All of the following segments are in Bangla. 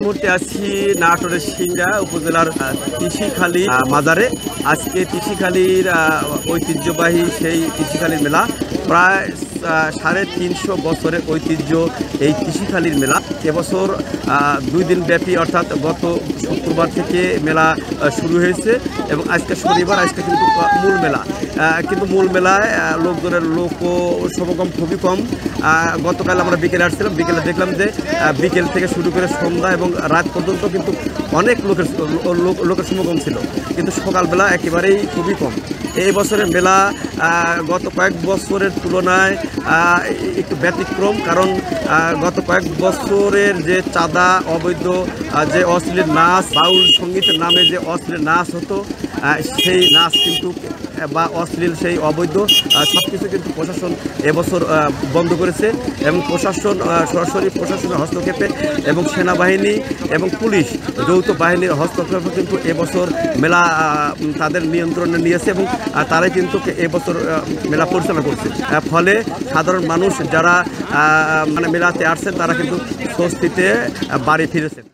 মুহূর্তে আছি নাটোরের সিংড়া উপজেলার তিসিখালী মাজারে। আজকে তিসিখালীর ঐতিহ্যবাহী সেই তিসিখালীর মেলা, প্রায় 350 বছরের ঐতিহ্য এই তিসিখালীর মেলা। এবছর 2 দিন ব্যাপী, অর্থাৎ গত শুক্রবার থেকে মেলা শুরু হয়েছে এবং আজকে শনিবার। আজকে কিন্তু মূল মেলা, কিন্তু মূল মেলায় লোকজনের সমাগম খুবই কম। গতকাল আমরা বিকেলে আসছিলাম, বিকেলে দেখলাম যে বিকেল থেকে শুরু করে সন্ধ্যা এবং রাত পর্যন্ত কিন্তু অনেক লোকের সমাগম ছিল, কিন্তু সকালবেলা একেবারেই খুবই কম। এই বছরের মেলা গত কয়েক বছরের তুলনায় একটু ব্যতিক্রম, কারণ গত কয়েক বছরের যে চাঁদা, অবৈধ যে অশ্লীল নাচ, বাউল সঙ্গীতের নামে যে অশ্লীল নাচ হতো, সেই নাচ কিন্তু বা অশ্লীল সেই অবৈধ সব কিছু কিন্তু প্রশাসন এবছর বন্ধ করেছে এবং প্রশাসন সরাসরি প্রশাসনের হস্তক্ষেপে এবং সেনাবাহিনী এবং পুলিশ যৌথ বাহিনীর হস্তক্ষেপে কিন্তু এবছর মেলা তাদের নিয়ন্ত্রণে নিয়েছে এবং তারাই কিন্তু এবছর মেলা পরিচালনা করছে। ফলে সাধারণ মানুষ যারা মানে মেলাতে আসছেন তারা কিন্তু স্বস্তিতে বাড়ি ফিরেছেন।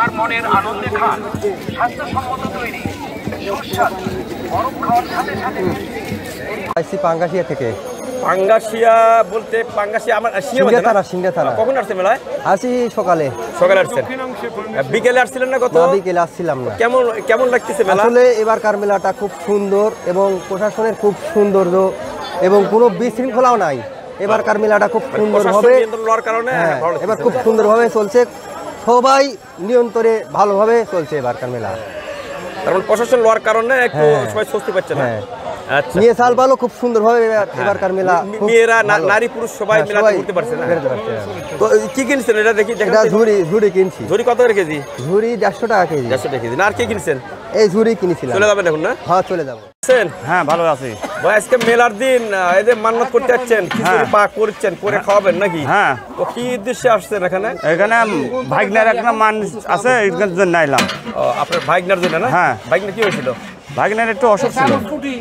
আর মনের আনন্দে খান স্বাস্থ্যসম্মত তৈরি সুস্বাদু বরফ খাওয়ার সাথে সাথে। পাঙ্গাসিয়া থেকে। পাঙ্গাসিয়া বলতে পাঙ্গাসিয়া আমার সিংড়া থানা। কখন আসছে মেলায়? আসি সকালে আসছেন। বিকেলে আসছিলেন না? বিকেলে আসছিলাম না। কেমন লাগতেছে মেলা? আসলে এবারকার মেলাটা খুব সুন্দর এবং প্রশাসনের খুব সৌন্দর্য এবং কোনো বিশৃঙ্খলাও নাই। এবারকার মেলাটা খুব সুন্দরভাবে, এবার খুব সুন্দরভাবে চলছে, সবাই নিয়ন্ত্রণে ভালোভাবে চলছে এবারকার মেলা। কারণ প্রশাসন লওয়ার কারণে একটু সবাই স্বস্তি পাচ্ছে না। আচ্ছা, নিয়ে সাল ভালো, খুব সুন্দরভাবে এবারকার মেলা। মেয়েরা, নারী, পুরুষ সবাই মেলাতে ঘুরতে পারছে না। তো কি কিনছেন এটা দেখি? এটা ঝুড়ি কিনছি। ঝুড়ি কত করে কেজি? ঝুড়ি 150 টাকা কেজি। 150 টাকা কেজি। না আর কি কিনছেন? এই ঝুড়ি কিনেছিলাম। চলে যাবেন এখন না? হ্যাঁ, চলে যাবো। হ্যাঁ, ভালো আছি ভাই। আজকে মেলার দিন, এই যে মান্নত করতে যাচ্ছেন, খিচুড়ি পাক করছেন, করে খাওয়াবেন নাকি? হ্যাঁ। তো কি উদ্দেশ্যে আসছেন এখানে? এখানে ভাগনার একটা মান আছে, এর জন্য আইলাম। আপনার ভাগনার জন্য না? হ্যাঁ। ভাগনা কি হয়েছিল? ভাগনার একটু অসুখ ছিল।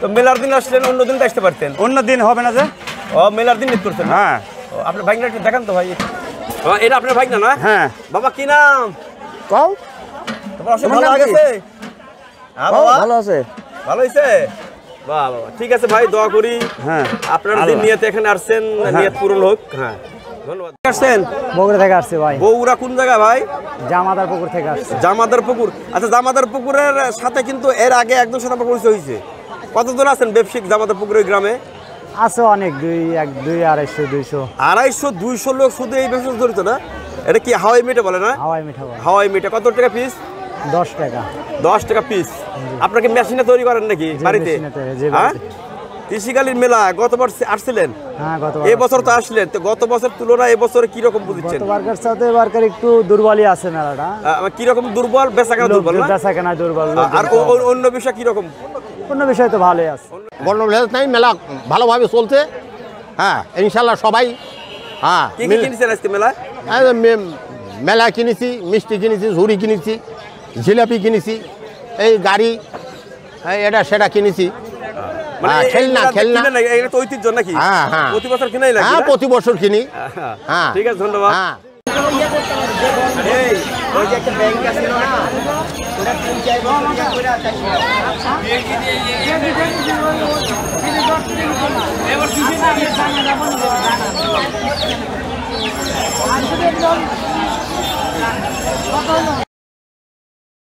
তো মেলার দিন আসলেন, অন্য দিন তো আসতে পারতেন। অন্য দিন হবে না যে? মেলার দিন নিত করছেন? হ্যাঁ। আপনার ভাগনা একটু দেখান তো ভাই। এটা আপনার ভাগনা না? হ্যাঁ। বাবা কি নাম? কও। তোমার অসুখ ভালো হয়ে গেছে? হ্যাঁ বাবা, ভালো আছে। ভালো হয়েছে? বাহ বাবা, ঠিক আছে ভাই, দোয়া করি। হ্যাঁ, আপনারা যে নিয়তে এখানে আসছেন, নিয়ত পূরণ হোক। হ্যাঁ, ধন্যবাদ। আসছেন বগুড়া থেকে আসছে ভাই। বগুড়া কোন জায়গা ভাই? জামাদার পুকুর থেকে আসছে। জামাদার পুকুর। আচ্ছা, জামাদার পুকুরের সাথে কিন্তু এর আগে একদম সাথে আমার পরিচয় হয়েছে। কতজন আছেন ব্যবসায়িক জামাদার পুকুরের গ্রামে? আছে অনেক, 200, 250, 200 লোক শুধু এই ব্যবসা জড়িত না? এটা কি হাওয়াই মিঠে বলে না? হাওয়াই মিঠা বলে। হাওয়াই মিঠে কত টাকা পিস? 10 টাকা। 10 টাকা পিস। আপনাকে মেশিনে তৈরি করেন নাকি বাড়িতে? হ্যাঁ। তিসিখালীর মেলা গতবার আসছিলেন? হ্যাঁ, গতবার। এই বছর তো আসলেন, তো গত বছর তুলনায় এবছর কি রকম বুঝছেন? গতবারকার সাথে এবারকার একটু দুর্বলই আছে মেলাটা। কি রকম দুর্বল? বেচাকেনা দুর্বল না? বেচাকেনা দুর্বল। আর অন্য বিষয় কি রকম? অন্য বিষয় তো ভালোই আছে। গন্ডগোল নাই, মেলা ভালোভাবে চলছে। হ্যাঁ, ইনশাল্লাহ সবাই। হ্যাঁ, কি কিনেছেন আজকে মেলায়? মেলা কিনেছি, মিষ্টি কিনেছি, ঝুড়ি কিনেছি, জিলাপি কিনেছি, এই গাড়ি এটা সেটা কিনেছি। খেলনা এটা তো ঐতিহ্য নাকি? হ্যাঁ, হ্যাঁ, প্রতি বছর কিনাই লাগে? হ্যাঁ, প্রতি বছর কিনি। হ্যাঁ, ঠিক আছে, ধন্যবাদ। হ্যাঁ।